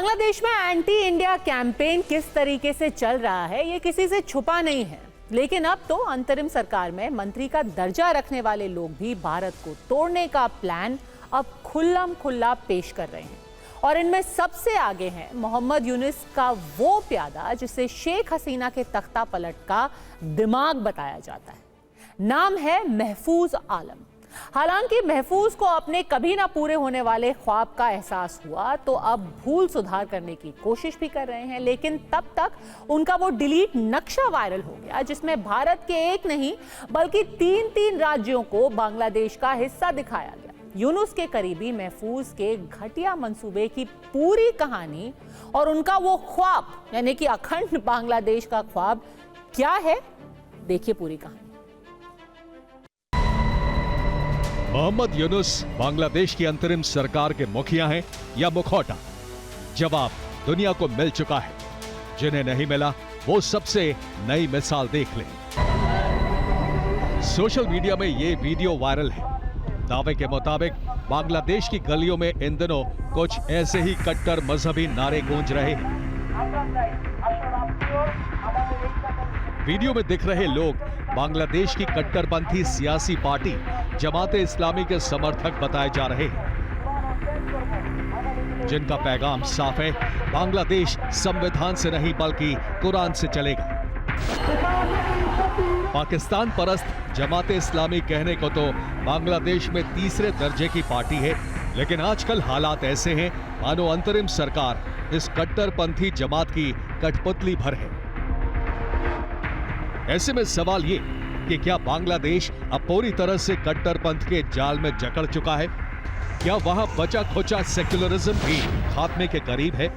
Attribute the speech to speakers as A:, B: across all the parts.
A: बांग्लादेश में anti India campaign किस तरीके से चल रहा है ये किसी से छुपा नहीं है, लेकिन अब तो अंतरिम सरकार में मंत्री का दर्जा रखने वाले लोग भी भारत को तोड़ने का प्लान अब खुल्लम खुल्ला पेश कर रहे हैं। और इनमें सबसे आगे हैं मोहम्मद यूनुस का वो प्यादा जिसे शेख हसीना के तख्ता पलट का दिमाग बताया जाता है। नाम है महफूज आलम। हालांकि महफूज को अपने कभी ना पूरे होने वाले ख्वाब का एहसास हुआ तो अब भूल सुधार करने की कोशिश भी कर रहे हैं, लेकिन तब तक उनका वो डिलीट नक्शा वायरल हो गया जिसमें भारत के एक नहीं बल्कि तीन राज्यों को बांग्लादेश का हिस्सा दिखाया गया। यूनुस के करीबी महफूज के घटिया मंसूबे की पूरी कहानी और उनका वो ख्वाब यानी कि अखंड बांग्लादेश का ख्वाब क्या है, देखिए पूरी कहानी।
B: मोहम्मद यूनुस बांग्लादेश की अंतरिम सरकार के मुखिया हैं या मुखौटा? जवाब दुनिया को मिल चुका है। जिन्हें नहीं मिला वो सबसे नई मिसाल देख लें। सोशल मीडिया में ये वीडियो वायरल है। दावे के मुताबिक बांग्लादेश की गलियों में इन दिनों कुछ ऐसे ही कट्टर मजहबी नारे गूंज रहे हैं। वीडियो में दिख रहे लोग बांग्लादेश की कट्टरपंथी सियासी पार्टी जमाते इस्लामी के समर्थक बताए जा रहे हैं, जिनका पैगाम साफ है, बांग्लादेश संविधान से नहीं बल्कि कुरान से चलेगा। पाकिस्तान परस्त जमाते इस्लामी कहने को तो बांग्लादेश में तीसरे दर्जे की पार्टी है, लेकिन आजकल हालात ऐसे हैं मानो अंतरिम सरकार इस कट्टरपंथी जमात की कठपुतली भर है। ऐसे में सवाल ये कि क्या बांग्लादेश अब पूरी तरह से कट्टरपंथ के जाल में जकड़ चुका है? क्या वहां बचा खोचा सेक्युलरिज्म भी खात्मे के करीब है?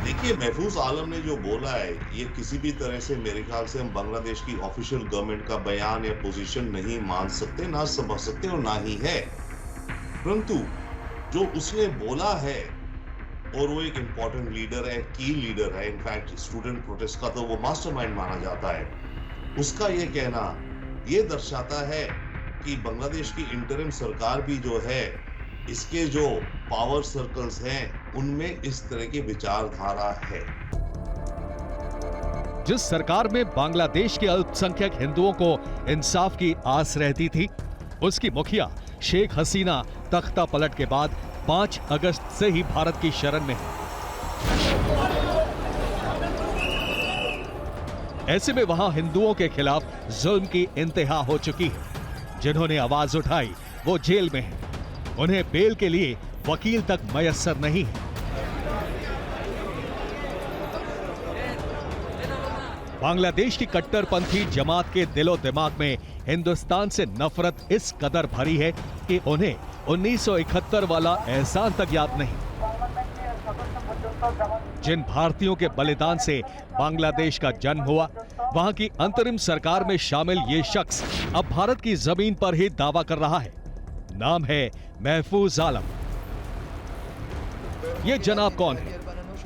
C: देखिए, महफूज आलम ने जो बोला है ये किसी भी तरह से मेरे ख्याल से हम बांग्लादेश की ऑफिशियल गवर्नमेंट का बयान या पोजीशन नहीं मान सकते, ना समझ सकते और ना ही है। परंतु जो उसने बोला है और वो एक इंपॉर्टेंट लीडर है, की लीडर है, इनफैक्ट स्टूडेंट प्रोटेस्ट का तो वो मास्टरमाइंड माना जाता है। उसका ये कहना ये दर्शाता है कि बांग्लादेश की इंटरिम सरकार भी जो है, इसके जो पावर सर्कल्स हैं उनमें इस तरह की विचारधारा है।
B: जिस सरकार में बांग्लादेश के अल्पसंख्यक हिंदुओं को इंसाफ की आस रहती थी, उसकी मुखिया शेख हसीना तख्ता पलट के बाद 5 अगस्त से ही भारत की शरण में है। ऐसे में वहां हिंदुओं के खिलाफ जुल्म की इंतहा हो चुकी है। जिन्होंने आवाज उठाई वो जेल में हैं। उन्हें बेल के लिए वकील तक मयस्सर नहीं है। बांग्लादेश की कट्टरपंथी जमात के दिलो दिमाग में हिंदुस्तान से नफरत इस कदर भरी है कि उन्हें 1971 वाला एहसान तक याद नहीं। जिन भारतीयों के बलिदान से बांग्लादेश का जन्म हुआ, वहां की अंतरिम सरकार में शामिल ये शख्स अब भारत की जमीन पर ही दावा कर रहा है। नाम है महफूज आलम। ये जनाब कौन है?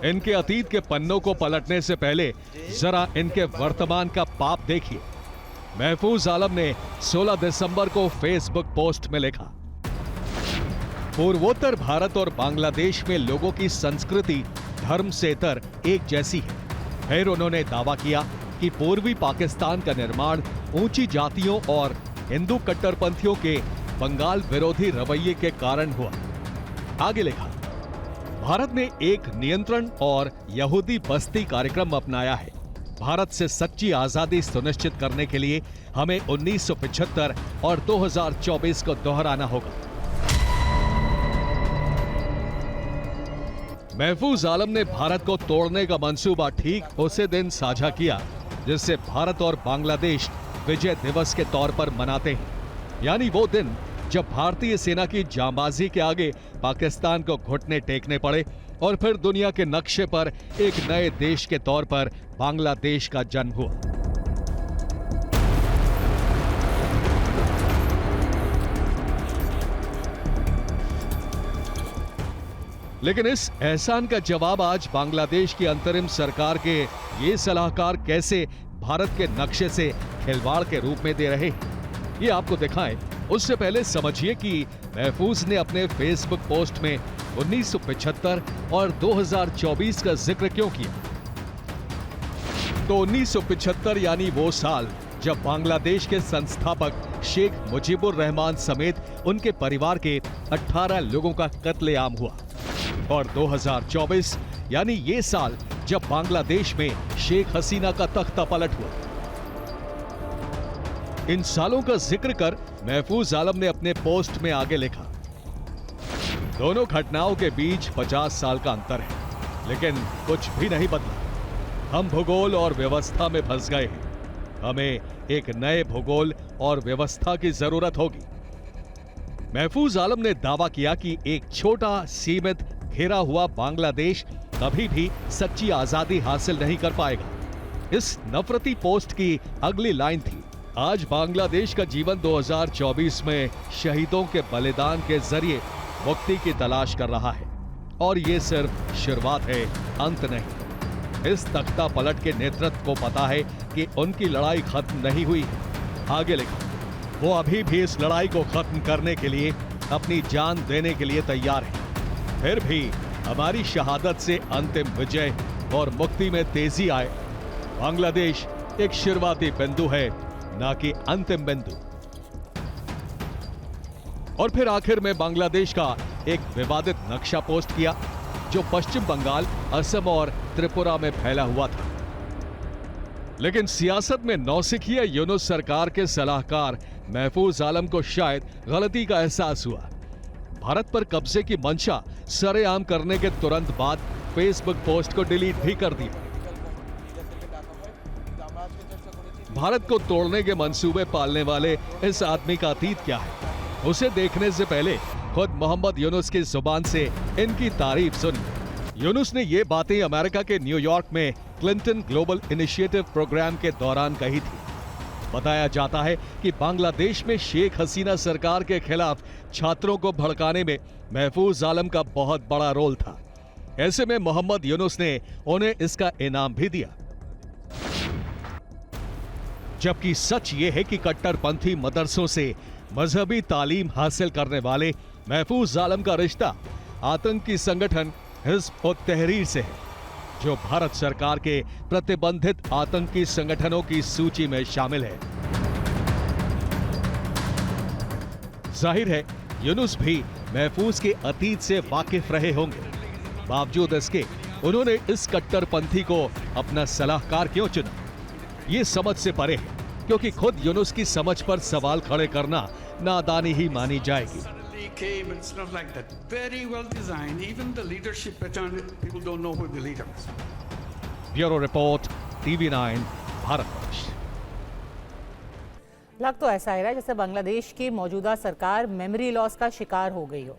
B: इनके अतीत के पन्नों को पलटने से पहले जरा इनके वर्तमान का पाप देखिए। महफूज आलम ने 16 दिसंबर को फेसबुक पोस्ट में लिखा, पूर्वोत्तर भारत और बांग्लादेश में लोगों की संस्कृति धर्म से इतर एक जैसी है। फिर उन्होंने दावा किया कि पूर्वी पाकिस्तान का निर्माण ऊंची जातियों और हिंदू कट्टरपंथियों के बंगाल विरोधी रवैये के कारण हुआ। आगे लिखा, भारत ने एक नियंत्रण और यहूदी बस्ती कार्यक्रम अपनाया है। भारत से सच्ची आजादी सुनिश्चित करने के लिए हमें 1975 और 2024 को दोहराना होगा। महफूज आलम ने भारत को तोड़ने का मंसूबा ठीक उसी दिन साझा किया जिससे भारत और बांग्लादेश विजय दिवस के तौर पर मनाते हैं, यानी वो दिन जब भारतीय सेना की जांबाजी के आगे पाकिस्तान को घुटने टेकने पड़े और फिर दुनिया के नक्शे पर एक नए देश के तौर पर बांग्लादेश का जन्म हुआ। लेकिन इस एहसान का जवाब आज बांग्लादेश की अंतरिम सरकार के ये सलाहकार कैसे भारत के नक्शे से खिलवाड़ के रूप में दे रहे हैं, ये आपको दिखाएं। उससे पहले समझिए कि महफूज ने अपने फेसबुक पोस्ट में 1975 और 2024 का जिक्र क्यों किया? तो 1975 यानी वो साल जब बांग्लादेश के संस्थापक शेख मुजीबुर रहमान समेत उनके परिवार के 18 लोगों का कत्लेआम हुआ, और 2024 यानी ये साल जब बांग्लादेश में शेख हसीना का तख्ता पलट हुआ। इन सालों का जिक्र कर महफूज आलम ने अपने पोस्ट में आगे लिखा, दोनों घटनाओं के बीच 50 साल का अंतर है, लेकिन कुछ भी नहीं बदला। हम भूगोल और व्यवस्था में फंस गए हैं। हमें एक नए भूगोल और व्यवस्था की जरूरत होगी। महफूज आलम ने दावा किया कि एक छोटा सीमित घेरा हुआ बांग्लादेश कभी भी सच्ची आजादी हासिल नहीं कर पाएगा। इस नफरती पोस्ट की अगली लाइन थी, आज बांग्लादेश का जीवन 2024 में शहीदों के बलिदान के जरिए मुक्ति की तलाश कर रहा है, और ये सिर्फ शुरुआत है, अंत नहीं। इस तख्ता पलट के नेतृत्व को पता है कि उनकी लड़ाई खत्म नहीं हुई है। आगे लिखा, वो अभी भी इस लड़ाई को खत्म करने के लिए अपनी जान देने के लिए तैयार है। फिर भी हमारी शहादत से अंतिम विजय और मुक्ति में तेजी आए। बांग्लादेश एक शुरुआती बिंदु है, ना कि अंतिम बिंदु। और फिर आखिर में बांग्लादेश का एक विवादित नक्शा पोस्ट किया जो पश्चिम बंगाल, असम और त्रिपुरा में फैला हुआ था। लेकिन सियासत में नौसिखिया यूनुस सरकार के सलाहकार महफूज आलम को शायद गलती का एहसास हुआ। भारत पर कब्जे की मंशा सरेआम करने के तुरंत बाद फेसबुक पोस्ट को डिलीट भी कर दिया। भारत को तोड़ने के मंसूबे पालने वाले इस आदमी का अतीत क्या है, उसे देखने से पहले खुद मोहम्मद यूनुस की जुबान से इनकी तारीफ सुनिए। यूनुस ने ये बातें अमेरिका के न्यूयॉर्क में क्लिंटन ग्लोबल इनिशिएटिव प्रोग्राम के दौरान कही थी। बताया जाता है कि बांग्लादेश में शेख हसीना सरकार के खिलाफ छात्रों को भड़काने में महफूज आलम का बहुत बड़ा रोल था। ऐसे में मोहम्मद यूनुस ने उन्हें इसका इनाम भी दिया। जबकि सच ये है कि कट्टरपंथी मदरसों से मजहबी तालीम हासिल करने वाले महफूज आलम का रिश्ता आतंकी संगठन हिज़्ब उत तहरीर से है, जो भारत सरकार के प्रतिबंधित आतंकी संगठनों की सूची में शामिल है। जाहिर है यूनुस भी महफूज के अतीत से वाकिफ रहे होंगे। बावजूद इसके उन्होंने इस कट्टरपंथी को अपना सलाहकार क्यों चुना, ये समझ से परे है, क्योंकि खुद यूनुस की समझ पर सवाल खड़े करना नादानी ही मानी जाएगी।
D: Came, it's not like that. Very well designed. Even the leadership pattern, people don't know who the leader is.
B: Bureau report, TV9, Bharatvarsh.
A: लग तो ऐसा है जैसे बांग्लादेश की मौजूदा सरकार मेमोरी लॉस का शिकार हो गई हो।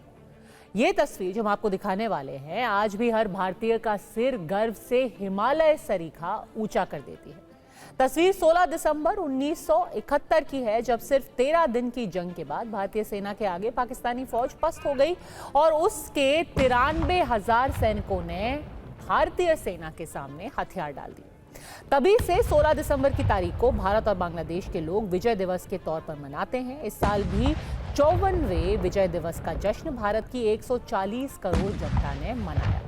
A: ये तस्वीर जो हम आपको दिखाने वाले हैं, आज भी हर भारतीय का सिर गर्व से हिमालय सरीखा ऊंचा कर देती है। तस्वीर 16 दिसंबर 1971 की है, जब सिर्फ 13 दिन की जंग के बाद भारतीय सेना के आगे पाकिस्तानी फौज पस्त हो गई और उसके 93,000 सैनिकों ने भारतीय सेना के सामने हथियार डाल दिए। तभी से 16 दिसंबर की तारीख को भारत और बांग्लादेश के लोग विजय दिवस के तौर पर मनाते हैं। इस साल भी 54वें विजय दिवस का जश्न भारत की 140 करोड़ जनता ने मनाया।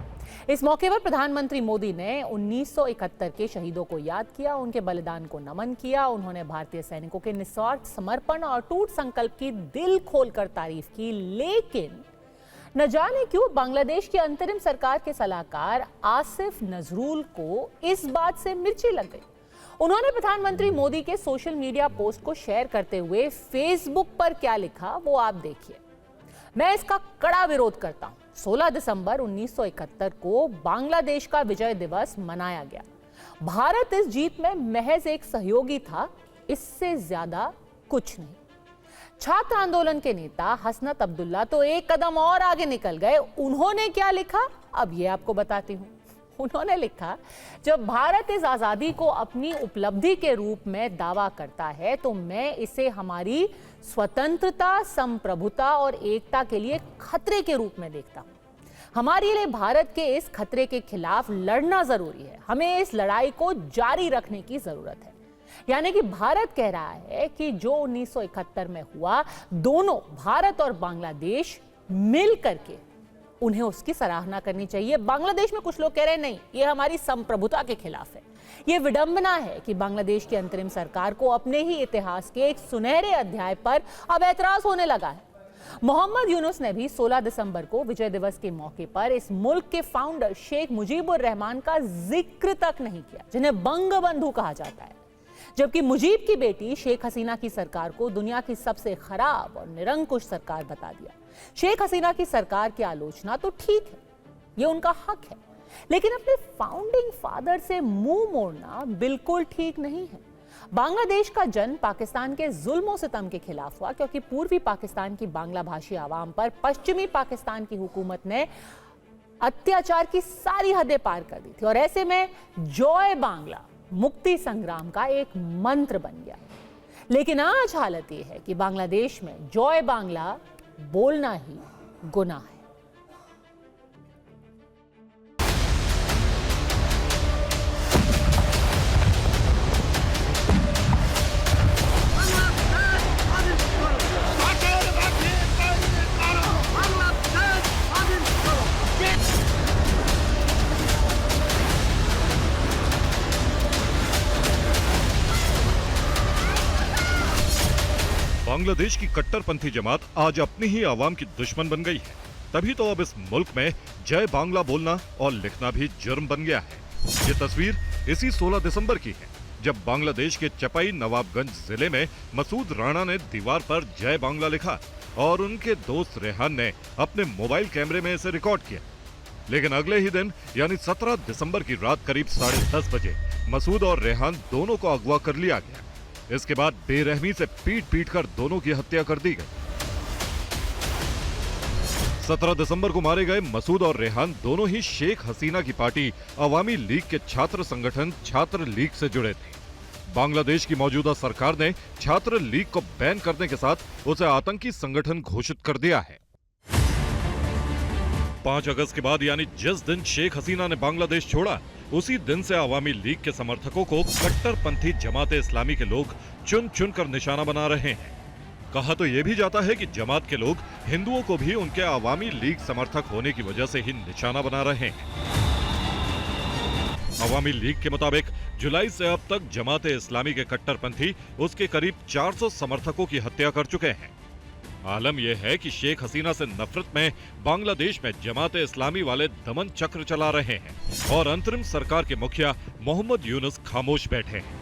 A: इस मौके पर प्रधानमंत्री मोदी ने 1971 के शहीदों को याद किया, उनके बलिदान को नमन किया। उन्होंने भारतीय सैनिकों के निस्वार्थ समर्पण और टूट संकल्प की दिल खोलकर तारीफ की। लेकिन न जाने क्यों बांग्लादेश की अंतरिम सरकार के सलाहकार आसिफ नजरुल को इस बात से मिर्ची लग गई। उन्होंने प्रधानमंत्री मोदी के सोशल मीडिया पोस्ट को शेयर करते हुए फेसबुक पर क्या लिखा वो आप देखिए। मैं इसका कड़ा विरोध करता हूं। 16 दिसंबर 1971 को बांग्लादेश का विजय दिवस मनाया गया। भारत इस जीत में महज एक सहयोगी था, इससे ज्यादा कुछ नहीं। छात्र आंदोलन के नेता हसनत अब्दुल्ला तो एक कदम और आगे निकल गए। उन्होंने क्या लिखा, अब ये आपको बताती हूं। उन्होंने लिखा, जब भारत इस आजादी को अपनी उपलब्धि के रूप में दावा करता है तो मैं इसे हमारी स्वतंत्रता, संप्रभुता और एकता के लिए खतरे के रूप में देखता हूं। हमारे लिए भारत के इस खतरे के खिलाफ लड़ना जरूरी है। हमें इस लड़ाई को जारी रखने की जरूरत है। यानी कि भारत कह रहा है कि जो 1971 में हुआ, दोनों भारत और बांग्लादेश मिल करके उन्हें उसकी सराहना करनी चाहिए। बांग्लादेश में कुछ लोग कह रहे हैं नहीं, ये हमारी संप्रभुता के खिलाफ है। ये विडंबना है कि बांग्लादेश की अंतरिम सरकार को अपने ही इतिहास के एक सुनहरे अध्याय पर अब ऐतराज होने लगा है। मोहम्मद यूनुस ने भी 16 दिसंबर को विजय दिवस के मौके पर इस मुल्क के फाउंडर शेख मुजीबुर रहमान का जिक्र तक नहीं किया, जिन्हें बंगबंधु कहा जाता है। जबकि मुजीब की बेटी शेख हसीना की सरकार को दुनिया की सबसे खराब और निरंकुश सरकार बता दिया। शेख हसीना की सरकार की आलोचना तो ठीक है, ये उनका हक है, लेकिन अपने फाउंडिंग फादर से मुंह मोड़ना बिल्कुल ठीक नहीं है। बांग्लादेश का जन्म पाकिस्तान के जुल्म सितम के खिलाफ हुआ, क्योंकि पूर्वी पाकिस्तान की बांग्ला भाषी आवाम पर पश्चिमी पाकिस्तान की हुकूमत ने अत्याचार की सारी हदें पार कर दी थी, और ऐसे में जय बांग्ला मुक्ति संग्राम का एक मंत्र बन गया। लेकिन आज हालत यह है कि बांग्लादेश में जय बांग्ला बोलना ही गुनाह है।
E: बांग्लादेश की कट्टरपंथी जमात आज अपनी ही आवाम की दुश्मन बन गई है। तभी तो अब इस मुल्क में जय बांग्ला बोलना और लिखना भी जुर्म बन गया है। ये तस्वीर इसी 16 दिसंबर की है, जब बांग्लादेश के चपाई नवाबगंज जिले में मसूद राणा ने दीवार पर जय बांग्ला लिखा और उनके दोस्त रेहान ने अपने मोबाइल कैमरे में इसे रिकॉर्ड किया। लेकिन अगले ही दिन यानी 17 दिसंबर की रात करीब 10:30 बजे मसूद और रेहान दोनों को अगवा कर लिया गया। इसके बाद बेरहमी से पीट कर दोनों की हत्या कर दी गई। 17 दिसंबर को मारे गए मसूद और रेहान दोनों ही शेख हसीना की पार्टी अवामी लीग के छात्र संगठन छात्र लीग से जुड़े थे। बांग्लादेश की मौजूदा सरकार ने छात्र लीग को बैन करने के साथ उसे आतंकी संगठन घोषित कर दिया है। 5 अगस्त के बाद यानी जिस दिन शेख हसीना ने बांग्लादेश छोड़ा, उसी दिन से अवामी लीग के समर्थकों को कट्टरपंथी जमाते इस्लामी के लोग चुन चुन कर निशाना बना रहे हैं। कहा तो यह भी जाता है कि जमात के लोग हिंदुओं को भी उनके अवामी लीग समर्थक होने की वजह से ही निशाना बना रहे हैं। अवामी लीग के मुताबिक जुलाई से अब तक जमाते इस्लामी के कट्टरपंथी उसके करीब 400 समर्थकों की हत्या कर चुके हैं। आलम यह है कि शेख हसीना से नफरत में बांग्लादेश में जमाते इस्लामी वाले दमन चक्र चला रहे हैं और अंतरिम सरकार के मुखिया मोहम्मद यूनुस खामोश बैठे हैं।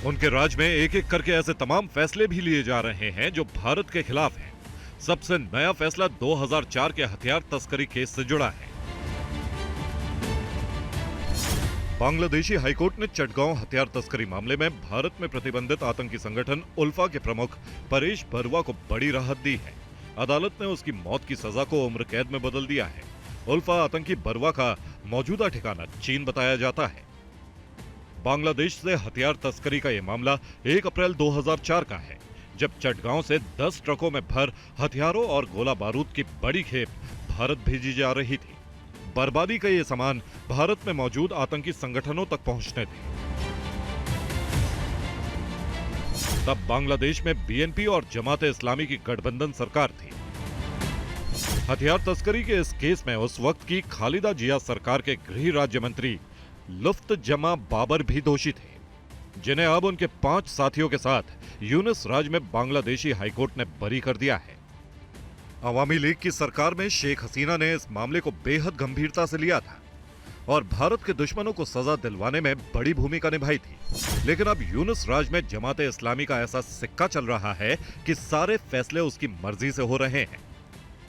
E: उनके राज में एक एक करके ऐसे तमाम फैसले भी लिए जा रहे हैं जो भारत के खिलाफ हैं। सबसे नया फैसला 2004 के हथियार तस्करी केस से जुड़ा है। बांग्लादेशी हाईकोर्ट ने चटगांव हथियार तस्करी मामले में भारत में प्रतिबंधित आतंकी संगठन उल्फा के प्रमुख परेश बरुआ को बड़ी राहत दी है। अदालत ने उसकी मौत की सजा को उम्र कैद में बदल दिया है। उल्फा आतंकी बरुआ का मौजूदा ठिकाना चीन बताया जाता है। बांग्लादेश से हथियार तस्करी का यह मामला 1 अप्रैल 2004 का है, जब चटगांव से 10 ट्रकों में भर हथियारों और गोला बारूद की बड़ी खेप भारत भेजी जा रही थी। बर्बादी का ये सामान भारत में मौजूद आतंकी संगठनों तक पहुंचने थे। तब बांग्लादेश में बीएनपी और जमाते इस्लामी की गठबंधन सरकार थी। हथियार तस्करी के इस केस में उस वक्त की खालिदा जिया सरकार के गृह राज्य मंत्री लुफ्त जमा बाबर भी दोषी थे, जिन्हें अब उनके 5 साथियों के साथ यूनुस राज में बांग्लादेशी हाईकोर्ट ने बरी कर दिया है। अवामी लीग की सरकार में शेख हसीना ने इस मामले को बेहद गंभीरता से लिया था और भारत के दुश्मनों को सजा दिलवाने में बड़ी भूमिका निभाई थी। लेकिन अब यूनुस राज में जमाते इस्लामी का ऐसा सिक्का चल रहा है कि सारे फैसले उसकी मर्जी से हो रहे हैं।